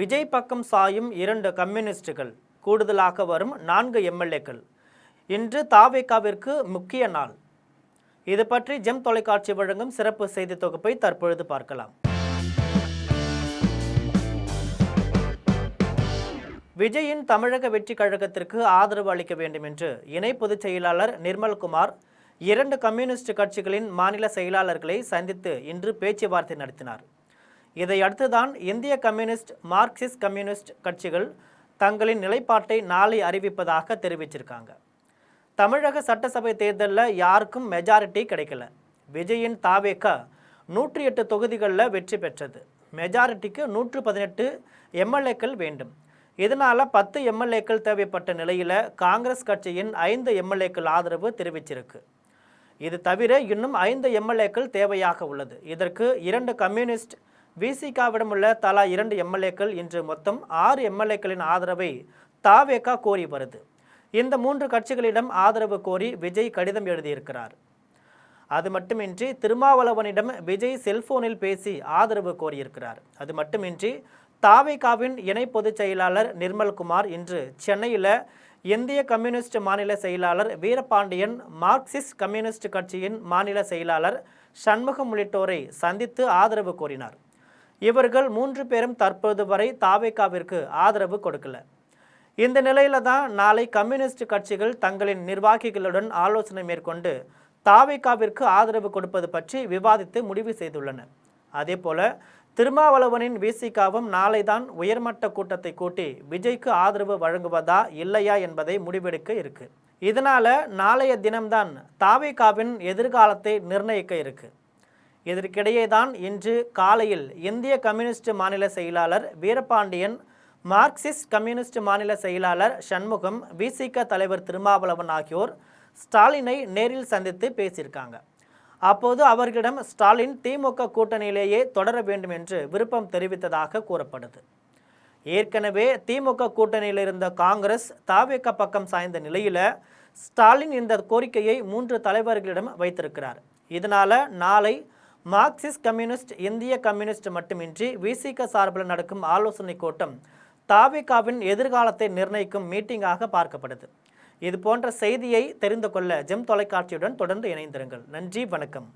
விஜய் பக்கம் சாயும் 2 கம்யூனிஸ்டுகள், கூடுதலாக வரும் 4 எம்எல்ஏக்கள். இன்று தாவேகாவிற்கு முக்கிய நாள். இது பற்றி ஜெம் தொலைக்காட்சி வழங்கும் சிறப்பு செய்தி தொகுப்பை தற்பொழுது பார்க்கலாம். விஜயின் தமிழக வெற்றி கழகத்திற்கு ஆதரவு அளிக்க வேண்டும் என்று இணை பொதுச் செயலாளர் நிர்மல்குமார் 2 கம்யூனிஸ்ட் கட்சிகளின் மாநில செயலாளர்களை சந்தித்து இன்று பேச்சுவார்த்தை நடத்தினார். இதையடுத்துதான் இந்திய கம்யூனிஸ்ட், மார்க்சிஸ்ட் கம்யூனிஸ்ட் கட்சிகள் தங்களின் நிலைப்பாட்டை நாளை அறிவிப்பதாக தெரிவிச்சிருக்காங்க. தமிழக சட்டசபை தேர்தலில் யாருக்கும் மெஜாரிட்டி கிடைக்கல. விஜயின் தாவேகா 108 தொகுதிகளில் வெற்றி பெற்றது. மெஜாரிட்டிக்கு 118 எம்எல்ஏக்கள் வேண்டும். இதனால் 10 எம்எல்ஏக்கள் தேவைப்பட்ட நிலையில் காங்கிரஸ் கட்சியின் 5 எம்எல்ஏக்கள் ஆதரவு தெரிவிச்சிருக்கு. இது தவிர இன்னும் 5 எம்எல்ஏக்கள் தேவையாக உள்ளது. இதற்கு 2 கம்யூனிஸ்ட், விசிகாவிடம் உள்ள தலா 2 எம்எல்ஏக்கள் இன்று மொத்தம் 6 எம்எல்ஏக்களின் ஆதரவை தாவேகா கோரி வருது. இந்த 3 கட்சிகளிடம் ஆதரவு கோரி விஜய் கடிதம் எழுதியிருக்கிறார். அது மட்டுமின்றி திருமாவளவனிடம் விஜய் செல்போனில் பேசி ஆதரவு கோரியிருக்கிறார். அது மட்டுமின்றி தாவேகாவின் இணை பொதுச் செயலாளர் நிர்மல்குமார் இன்று சென்னையில் இந்திய கம்யூனிஸ்ட் மாநில செயலாளர் வீரபாண்டியன், மார்க்சிஸ்ட் கம்யூனிஸ்ட் கட்சியின் மாநில செயலாளர் சண்முகம் உள்ளிட்டோரை சந்தித்து ஆதரவு கோரினார். இவர்கள் 3 பேரும் தற்போது வரை தாவேகாவிற்கு ஆதரவு கொடுக்கல. இந்த நிலையில தான் நாளை கம்யூனிஸ்ட் கட்சிகள் தங்களின் நிர்வாகிகளுடன் ஆலோசனை மேற்கொண்டு தாவேகாவிற்கு ஆதரவு கொடுப்பது பற்றி விவாதித்து முடிவு செய்துள்ளன. அதே போல திருமாவளவனின் விசிகாவும் நாளை தான் உயர்மட்ட கூட்டத்தை கூட்டி விஜய்க்கு ஆதரவு வழங்குவதா இல்லையா என்பதை முடிவெடுக்க இருக்கு. இதனால நாளைய தினம்தான் தாவேகாவின் எதிர்காலத்தை நிர்ணயிக்க இருக்கு. இதற்கிடையே தான் இன்று காலையில் இந்திய கம்யூனிஸ்ட் மாநில செயலாளர் வீரபாண்டியன், மார்க்சிஸ்ட் கம்யூனிஸ்ட் மாநில செயலாளர் சண்முகம், விசிக தலைவர் திருமாவளவன் ஆகியோர் ஸ்டாலினை நேரில் சந்தித்து பேசியிருக்காங்க. அப்போது அவர்களிடம் ஸ்டாலின் திமுக கூட்டணியிலேயே தொடர வேண்டும் என்று விருப்பம் தெரிவித்ததாக கூறப்படுது. ஏற்கனவே திமுக கூட்டணியில் இருந்த காங்கிரஸ் தாவேகா பக்கம் சாய்ந்த நிலையில் ஸ்டாலின் இந்த கோரிக்கையை 3 தலைவர்களிடம் வைத்திருக்கிறார். இதனால நாளை மார்க்சிஸ்ட் கம்யூனிஸ்ட், இந்திய கம்யூனிஸ்ட் மட்டுமின்றி விசிக சார்பில் நடக்கும் ஆலோசனை கூட்டம் தாவேகாவின் எதிர்காலத்தை நிர்ணயிக்கும் மீட்டிங்காக பார்க்கப்படுது. இது போன்ற செய்தியை தெரிந்து கொள்ள ஜெம் தொலைக்காட்சியுடன் தொடர்ந்து இணைந்திருங்கள். நன்றி, வணக்கம்.